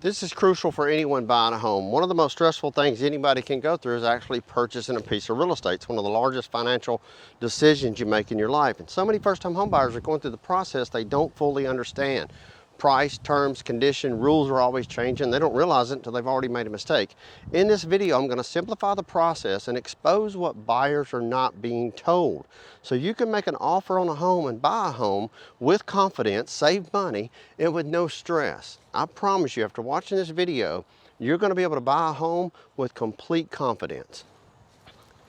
This is crucial for anyone buying a home. One of the most stressful things anybody can go through is actually purchasing a piece of real estate. It's one of the largest financial decisions you make in your life. And so many first-time home buyers are going through the process they don't fully understand. Price, terms, condition, rules are always changing. They don't realize it until they've already made a mistake. In this video, I'm going to simplify the process and expose what buyers are not being told. So you can make an offer on a home and buy a home with confidence, save money, and with no stress. I promise you, after watching this video, you're going to be able to buy a home with complete confidence.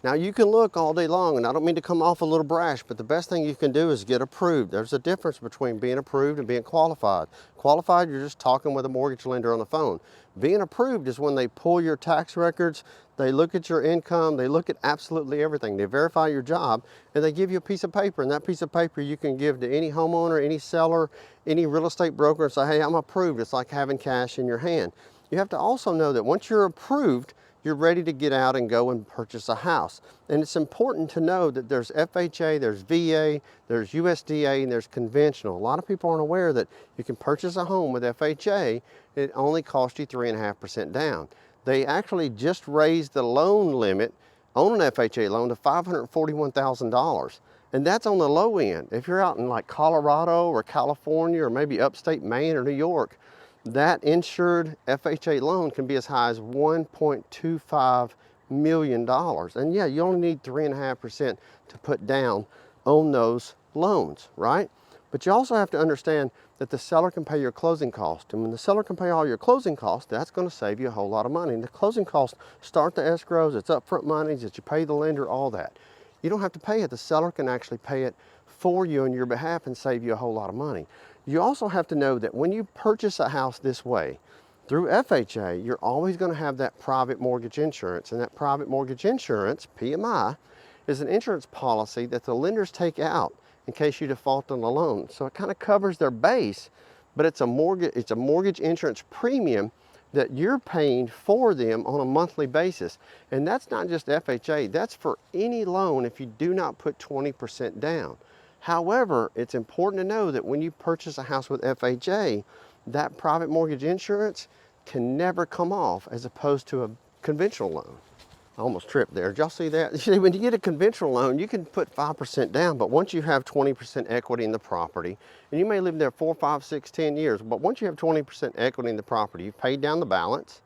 Now you can look all day long, and I don't mean to come off a little brash, but the best thing you can do is get approved. There's a difference between being approved and being qualified. Qualified, you're just talking with a mortgage lender on the phone. Being approved is when they pull your tax records, they look at your income, they look at absolutely everything. They verify your job, and they give you a piece of paper, and that piece of paper you can give to any homeowner, any seller, any real estate broker and say, hey, I'm approved. It's like having cash in your hand. You have to also know that once you're approved, you're ready to get out and go and purchase a house. And it's important to know that there's FHA, there's VA, there's USDA, and there's conventional. A lot of people aren't aware that you can purchase a home with FHA, it only costs you 3.5% down. They actually just raised the loan limit on an FHA loan to $541,000. And that's on the low end. If you're out in like Colorado or California or maybe upstate Maine or New York, that insured FHA loan can be as high as $1.25 million. And yeah, you only need 3.5% to put down on those loans, right? But you also have to understand that the seller can pay your closing costs. And when the seller can pay all your closing costs, that's going to save you a whole lot of money. And the closing costs start the escrows, it's upfront monies that you pay the lender, all that. You don't have to pay it. The seller can actually pay it for you on your behalf and save you a whole lot of money. You also have to know that when you purchase a house this way, through FHA, you're always going to have that private mortgage insurance. And that private mortgage insurance, PMI, is an insurance policy that the lenders take out in case you default on the loan. So it kind of covers their base, but it's a mortgage insurance premium that you're paying for them on a monthly basis. And that's not just FHA, that's for any loan if you do not put 20% down. However, it's important to know that when you purchase a house with FHA, that private mortgage insurance can never come off as opposed to a conventional loan. I almost tripped there. Did y'all see that? See, when you get a conventional loan, you can put 5% down, but once you have 20% equity in the property, and you may live there 4, 5, 6, 10 years, but once you have 20% equity in the property, you've paid down the balance,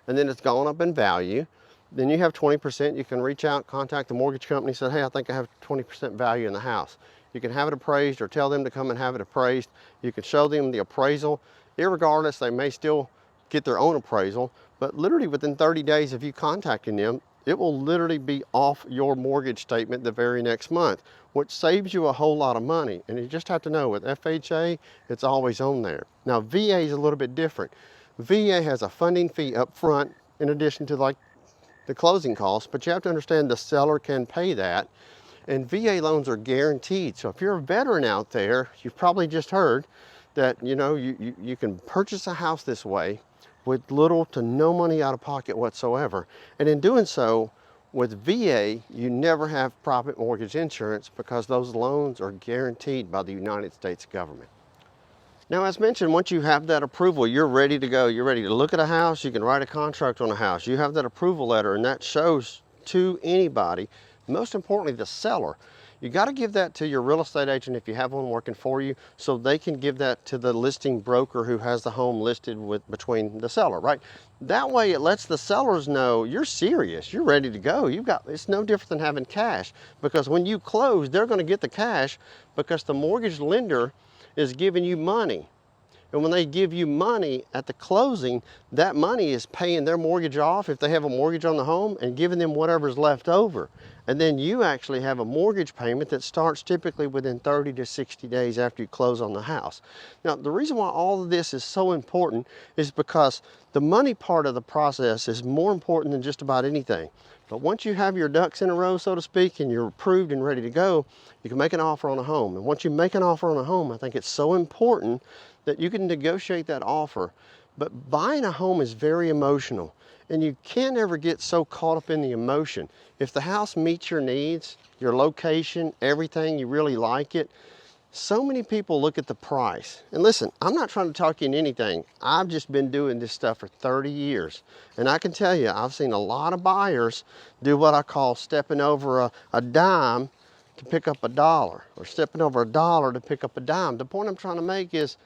and then it's gone up in value, then you have 20%, you can reach out, contact the mortgage company, say, hey, I think I have 20% value in the house. You can have it appraised or tell them to come and have it appraised. You can show them the appraisal. Irregardless, they may still get their own appraisal, but literally within 30 days of you contacting them, it will literally be off your mortgage statement the very next month, which saves you a whole lot of money. And you just have to know with FHA, it's always on there. Now, VA is a little bit different. VA has a funding fee up front in addition to like the closing costs, but you have to understand the seller can pay that. And VA loans are guaranteed. So if you're a veteran out there, you've probably just heard that, you know, you can purchase a house this way with little to no money out of pocket whatsoever. And in doing so, with VA, you never have private mortgage insurance because those loans are guaranteed by the United States government. Now, as mentioned, once you have that approval, you're ready to go. You're ready to look at a house. You can write a contract on a house. You have that approval letter, and that shows to anybody, most importantly, the seller. You got to give that to your real estate agent if you have one working for you, so they can give that to the listing broker who has the home listed between the seller, right? That way it lets the sellers know you're serious, you're ready to go. It's no different than having cash, because when you close, they're going to get the cash because the mortgage lender is giving you money. And when they give you money at the closing, that money is paying their mortgage off if they have a mortgage on the home and giving them whatever's left over. And then you actually have a mortgage payment that starts typically within 30 to 60 days after you close on the house. Now, the reason why all of this is so important is because the money part of the process is more important than just about anything. But once you have your ducks in a row, so to speak, and you're approved and ready to go, you can make an offer on a home. And once you make an offer on a home, I think it's so important that you can negotiate that offer. But buying a home is very emotional, and you can't ever get so caught up in the emotion. If the house meets your needs, your location, everything, you really like it, So many people look at the price. And listen, I'm not trying to talk you into anything. I've just been doing this stuff for 30 years. And I can tell you, I've seen a lot of buyers do what I call stepping over a dime to pick up a dollar, or stepping over a dollar to pick up a dime. The point I'm trying to make is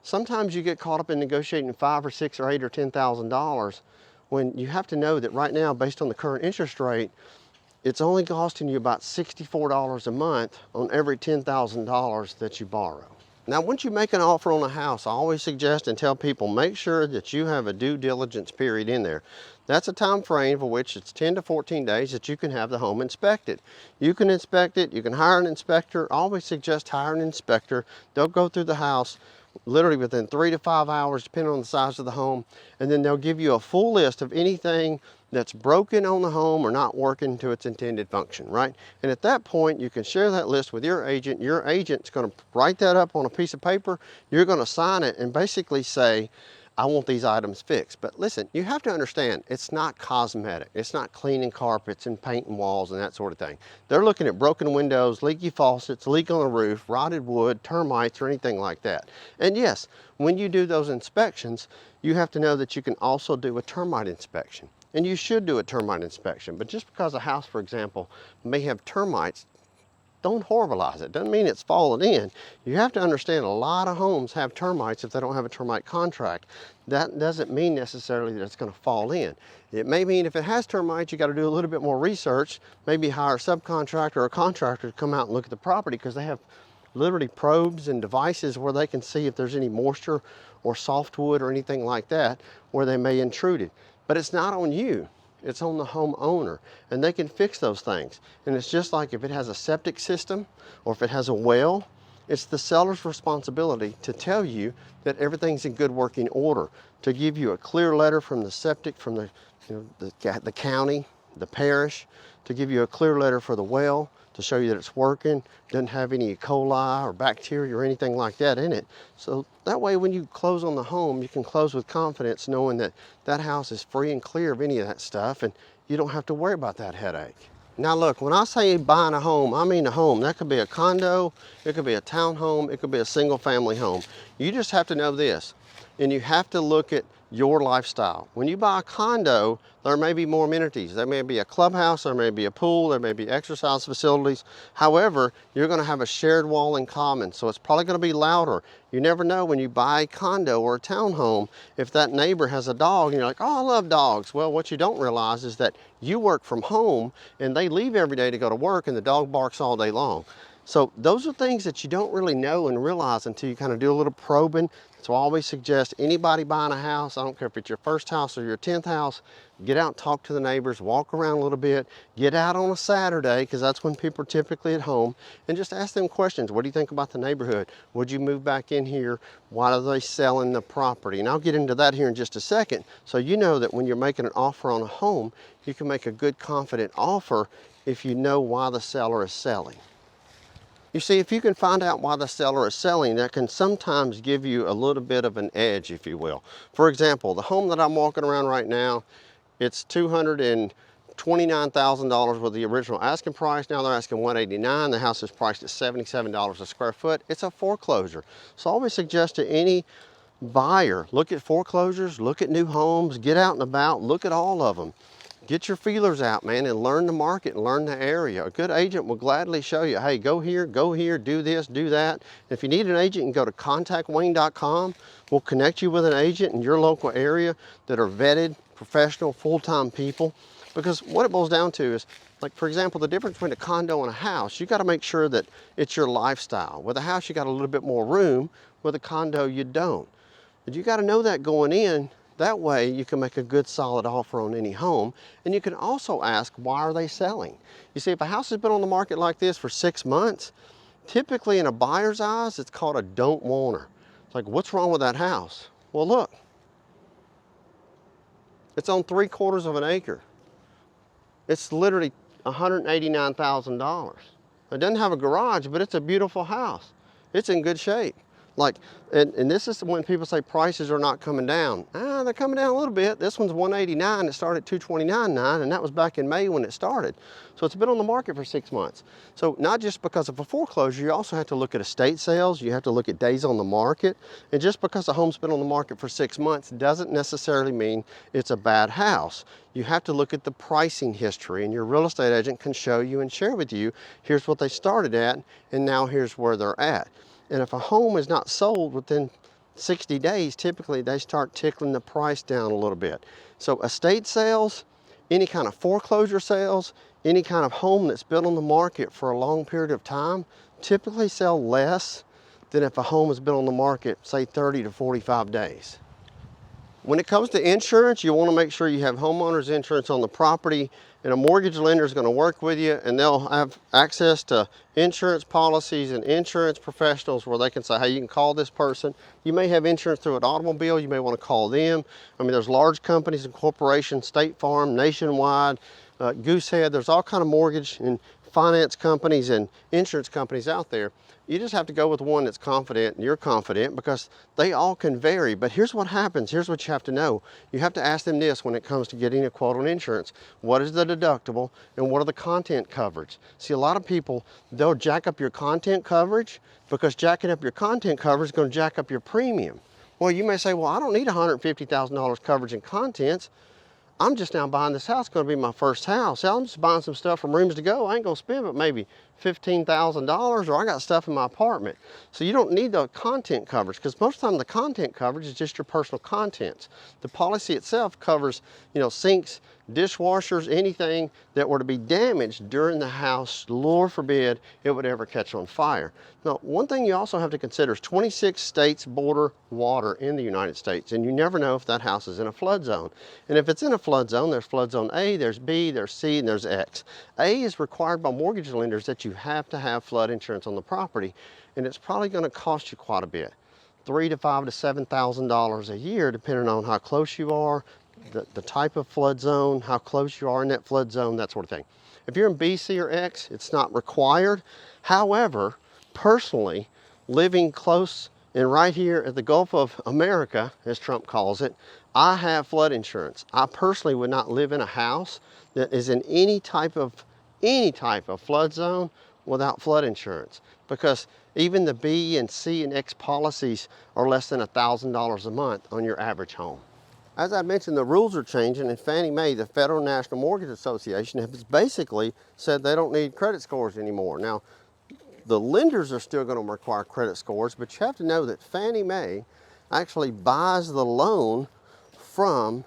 sometimes you get caught up in negotiating $5 or $6 or $8 or $10,000 when you have to know that right now, based on the current interest rate, it's only costing you about $64 a month on every $10,000 that you borrow. Now, once you make an offer on a house, I always suggest and tell people, make sure that you have a due diligence period in there. That's a time frame for which it's 10 to 14 days that you can have the home inspected. You can inspect it, you can hire an inspector. I always suggest hire an inspector. They'll go through the house literally within 3 to 5 hours, depending on the size of the home, and then they'll give you a full list of anything that's broken on the home or not working to its intended function, right? And at that point, you can share that list with your agent. Your agent's gonna write that up on a piece of paper. You're gonna sign it and basically say, I want these items fixed. But listen, you have to understand, it's not cosmetic. It's not cleaning carpets and painting walls and that sort of thing. They're looking at broken windows, leaky faucets, leak on the roof, rotted wood, termites, or anything like that. And yes, when you do those inspections, you have to know that you can also do a termite inspection. And you should do a termite inspection. But just because a house, for example, may have termites, don't horribilize it. Doesn't mean it's fallen in. You have to understand a lot of homes have termites if they don't have a termite contract. That doesn't mean necessarily that it's going to fall in. It may mean if it has termites, you got to do a little bit more research, maybe hire a subcontractor or a contractor to come out and look at the property, because they have literally probes and devices where they can see if there's any moisture or softwood or anything like that where they may intrude it. But it's not on you. It's on the homeowner, and they can fix those things. And it's just like if it has a septic system or if it has a well, it's the seller's responsibility to tell you that everything's in good working order, to give you a clear letter from the septic, from the county, the parish, to give you a clear letter for the well, to show you that it's working, doesn't have any E. coli or bacteria or anything like that in it. So that way when you close on the home, you can close with confidence knowing that that house is free and clear of any of that stuff, and you don't have to worry about that headache. Now look, when I say buying a home, I mean a home. That could be a condo, it could be a townhome, it could be a single family home. You just have to know this, and you have to look at your lifestyle. When you buy a condo, there may be more amenities. There may be a clubhouse, there may be a pool, there may be exercise facilities. However, you're gonna have a shared wall in common, so it's probably gonna be louder. You never know when you buy a condo or a townhome, if that neighbor has a dog and you're like, oh, I love dogs. Well, what you don't realize is that you work from home and they leave every day to go to work and the dog barks all day long. So those are things that you don't really know and realize until you kind of do a little probing. So I always suggest anybody buying a house, I don't care if it's your first house or your 10th house, get out and talk to the neighbors, walk around a little bit, get out on a Saturday, because that's when people are typically at home, and just ask them questions. What do you think about the neighborhood? Would you move back in here? Why are they selling the property? And I'll get into that here in just a second. So you know that when you're making an offer on a home, you can make a good, confident offer if you know why the seller is selling. You see, if you can find out why the seller is selling, that can sometimes give you a little bit of an edge, if you will. For example, the home that I'm walking around right now, it's $229,000 with the original asking price. Now they're asking $189,000. The house is priced at $77 a square foot. It's a foreclosure. So I always suggest to any buyer, look at foreclosures, look at new homes, get out and about, look at all of them. Get your feelers out, man, and learn the market and learn the area. A good agent will gladly show you, hey, go here, do this, do that. If you need an agent, you can go to contactwayne.com. We'll connect you with an agent in your local area that are vetted, professional, full-time people. Because what it boils down to is, like, for example, the difference between a condo and a house, you got to make sure that it's your lifestyle. With a house, you got a little bit more room. With a condo, you don't. But you got to know that going in. That way you can make a good solid offer on any home. And you can also ask, why are they selling? You see, if a house has been on the market like this for 6 months, typically in a buyer's eyes, it's called a don't want her. It's like, what's wrong with that house? Well, look, it's on 3/4 of an acre. It's literally $189,000. It doesn't have a garage, but it's a beautiful house. It's in good shape. Like, and this is when people say prices are not coming down. They're coming down a little bit. This one's 189. It started at 229.9, and that was back in May when it started. So it's been on the market for 6 months. So not just because of a foreclosure, you also have to look at estate sales. You have to look at days on the market. And just because a home's been on the market for 6 months doesn't necessarily mean it's a bad house. You have to look at the pricing history, and your real estate agent can show you and share with you, here's what they started at, and now here's where they're at. And if a home is not sold within 60 days, typically they start tickling the price down a little bit. So estate sales, any kind of foreclosure sales, any kind of home that's been on the market for a long period of time, typically sell less than if a home has been on the market, say 30 to 45 days. When it comes to insurance, you want to make sure you have homeowners insurance on the property, and a mortgage lender is going to work with you, and they'll have access to insurance policies and insurance professionals where they can say, hey, you can call this person. You may have insurance through an automobile. You may want to call them. I mean, there's large companies and corporations, State Farm, Nationwide, Goosehead. There's all kind of mortgage and finance companies and insurance companies out there. You just have to go with one that's confident and you're confident, because they all can vary. But here's what happens. Here's what you have to know. You have to ask them this when it comes to getting a quote on insurance. What is the deductible and what are the content coverage? See, a lot of people, they'll jack up your content coverage because jacking up your content coverage is going to jack up your premium. Well, you may say, well, I don't need $150,000 coverage in contents. I'm just now buying this house, going to be my first house. I'm just buying some stuff from Rooms to Go. I ain't going to spend but maybe $15,000, or I got stuff in my apartment. So you don't need the content coverage, because most of the time the content coverage is just your personal contents. The policy itself covers, sinks, dishwashers, anything that were to be damaged during the house. Lord forbid it would ever catch on fire. Now, one thing you also have to consider is 26 states border water in the United States, and you never know if that house is in a flood zone. And if it's in a flood zone, there's flood zone A, there's B, there's C, and there's X. A is required by mortgage lenders that you have to have flood insurance on the property, and it's probably going to cost you quite a bit. $3,000 to $5,000 to $7,000 a year, depending on how close you are, the type of flood zone, how close you are in that flood zone, that sort of thing. If you're in B, C, or X, it's not required. However, personally, living close and right here at the Gulf of America, as Trump calls it, I have flood insurance. I personally would not live in a house that is in any type of flood zone without flood insurance, because even the B and C and X policies are less than $1,000 a month on your average home. As I mentioned, the rules are changing, and Fannie Mae, the Federal National Mortgage Association, has basically said they don't need credit scores anymore. Now, the lenders are still going to require credit scores, but you have to know that Fannie Mae actually buys the loan from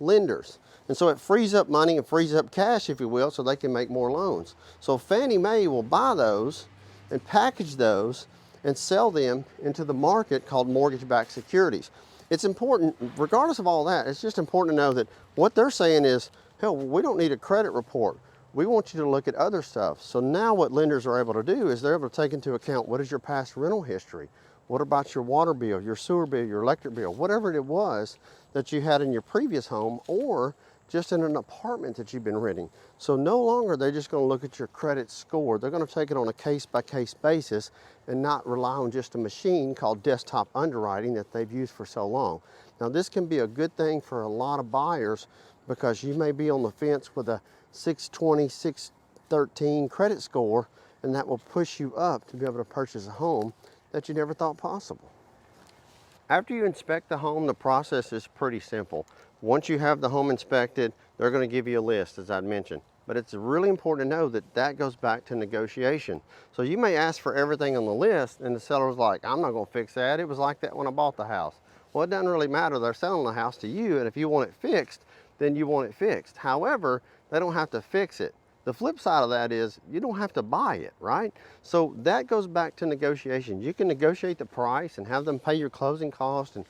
lenders. And so it frees up money and frees up cash, if you will, so they can make more loans. So Fannie Mae will buy those and package those and sell them into the market called mortgage-backed securities. It's important, regardless of all that, it's just important to know that what they're saying is, hell, we don't need a credit report. We want you to look at other stuff. So now what lenders are able to do is they're able to take into account, what is your past rental history? What about your water bill, your sewer bill, your electric bill, whatever it was that you had in your previous home, or just in an apartment that you've been renting. So no longer are they just going to look at your credit score. They're going to take it on a case-by-case basis and not rely on just a machine called desktop underwriting that they've used for so long. Now, this can be a good thing for a lot of buyers, because you may be on the fence with a 620, 613 credit score, and that will push you up to be able to purchase a home that you never thought possible. After you inspect the home, the process is pretty simple. Once you have the home inspected, they're going to give you a list, as I mentioned. But it's really important to know that that goes back to negotiation. So you may ask for everything on the list, and the seller's like, I'm not going to fix that. It was like that when I bought the house. Well, it doesn't really matter. They're selling the house to you, and if you want it fixed, then you want it fixed. However, they don't have to fix it. The flip side of that is you don't have to buy it, right? So that goes back to negotiation. You can negotiate the price and have them pay your closing costs and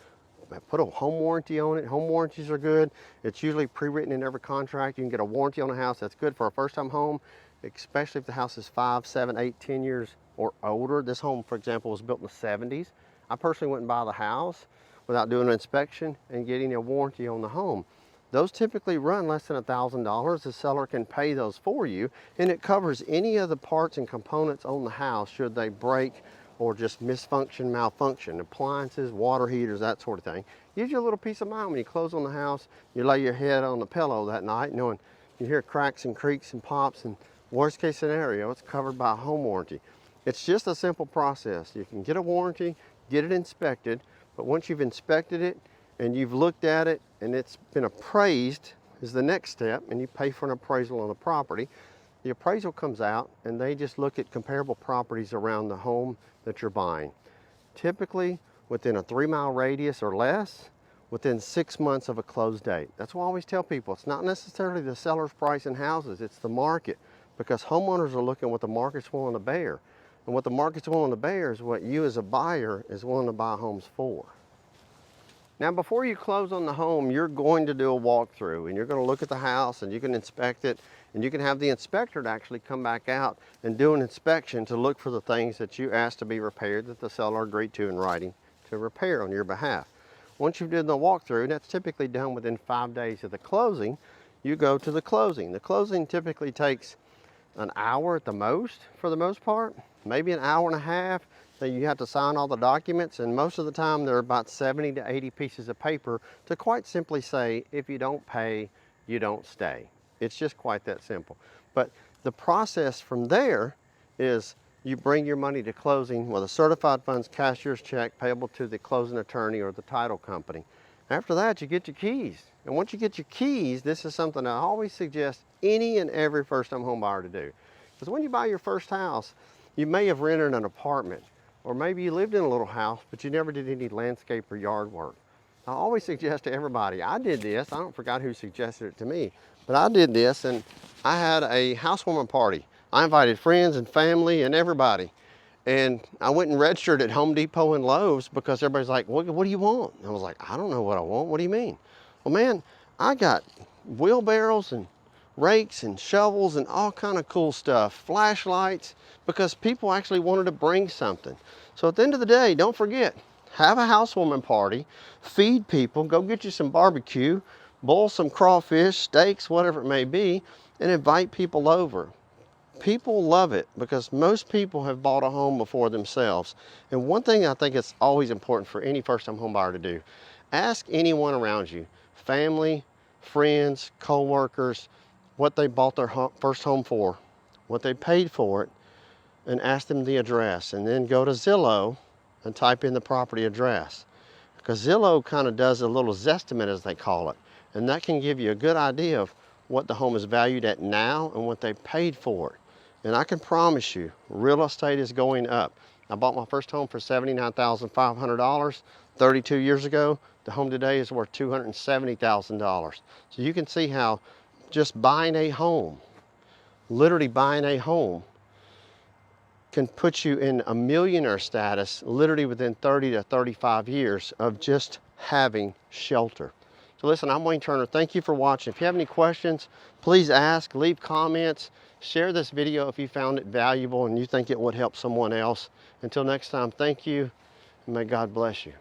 put a home warranty on it. Home warranties are good. It's usually pre-written in every contract. You can get a warranty on a house. That's good for a first-time home, especially if the house is 5, 7, 8, 10 years or older. This home, for example, was built in the 70s. I personally wouldn't buy the house without doing an inspection and getting a warranty on the home. Those typically run less than $1,000. The seller can pay those for you, and it covers any of the parts and components on the house should they break or just misfunction, malfunction, appliances, water heaters, that sort of thing. Gives you a little peace of mind when you close on the house, you lay your head on the pillow that night knowing you hear cracks and creaks and pops, and worst case scenario, it's covered by a home warranty. It's just a simple process. You can get a warranty, get it inspected, but once you've inspected it and you've looked at it and it's been appraised is the next step, and you pay for an appraisal on the property. The appraisal comes out and they just look at comparable properties around the home that you're buying. Typically within a 3-mile radius or less, within 6 months of a close date. That's why I always tell people, it's not necessarily the seller's price in houses, it's the market, because homeowners are looking what the market's willing to bear. And what the market's willing to bear is what you as a buyer is willing to buy homes for. Now, before you close on the home, you're going to do a walkthrough, and you're going to look at the house and you can inspect it, and you can have the inspector to actually come back out and do an inspection to look for the things that you asked to be repaired that the seller agreed to in writing to repair on your behalf. Once you've done the walkthrough, and that's typically done within 5 days of the closing, you go to the closing. The closing typically takes an hour at the most, for the most part, maybe an hour and a half. Then you have to sign all the documents, and most of the time there are about 70 to 80 pieces of paper to quite simply say, if you don't pay, you don't stay. It's just quite that simple. But the process from there is you bring your money to closing with a certified funds cashier's check payable to the closing attorney or the title company. After that, you get your keys. And once you get your keys, this is something I always suggest any and every first-time home buyer to do. Because when you buy your first house, you may have rented an apartment, or maybe you lived in a little house, but you never did any landscape or yard work. I always suggest to everybody, I did this, I don't forget who suggested it to me, but I did this, and I had a housewarming party. I invited friends and family and everybody. And I went and registered at Home Depot and Lowe's because everybody's like, what do you want? And I was like, I don't know what I want. What do you mean? Well, man, I got wheelbarrows and rakes and shovels and all kind of cool stuff, flashlights, because people actually wanted to bring something. So at the end of the day, don't forget, have a housewarming party, feed people, go get you some barbecue, boil some crawfish, steaks, whatever it may be, and invite people over. People love it because most people have bought a home before themselves. And one thing I think is always important for any first-time home buyer to do, ask anyone around you, family, friends, co-workers, what they bought their first home for, what they paid for it, and ask them the address. And then go to Zillow and type in the property address. Because Zillow kind of does a little zestimate, as they call it. And that can give you a good idea of what the home is valued at now and what they paid for it. And I can promise you, real estate is going up. I bought my first home for $79,500 32 years ago. The home today is worth $270,000. So you can see how just buying a home, literally buying a home, can put you in a millionaire status literally within 30 to 35 years of just having shelter. So listen, I'm Wayne Turner. Thank you for watching. If you have any questions, please ask, leave comments, share this video if you found it valuable and you think it would help someone else. Until next time, thank you, and may God bless you.